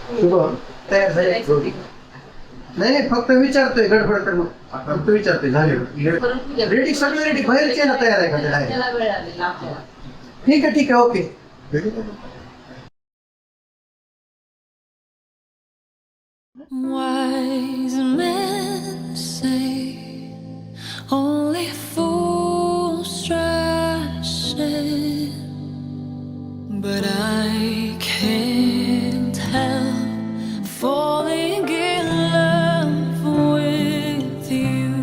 शुभम तयार झाले. नाही नाही, फक्त विचारतोय गडबड तर मग फक्त विचारतोय झाले रेडी, सगळं रेडी, बाहेरचे ना तयार आहे का ते आहे. ठीक आहे ठीक आहे, okay. Wise men say only fools rush in, but I can't help falling in love with you.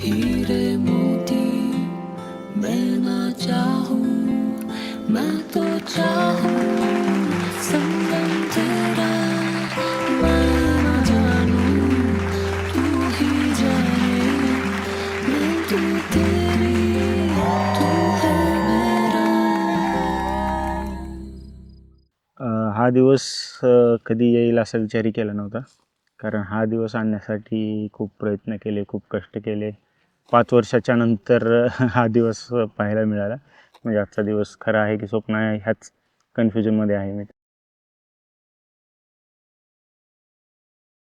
हीरे मोती मैं ना चाहूं, मैं तो चाहूं संगम तेरा, मैं ना जानूं तू ही जाने, मैं तू तेरी तू है मेरा. हा दिवस कधी येईल असा विचारही केला नव्हता, कारण हा दिवस आणण्यासाठी खूप प्रयत्न केले, खूप कष्ट केले. 5 वर्षाच्या नंतर हा दिवस पाहायला मिळाला. म्हणजे आजचा दिवस खरा आहे की स्वप्न आहे ह्याच कन्फ्युजनमध्ये आहे मी.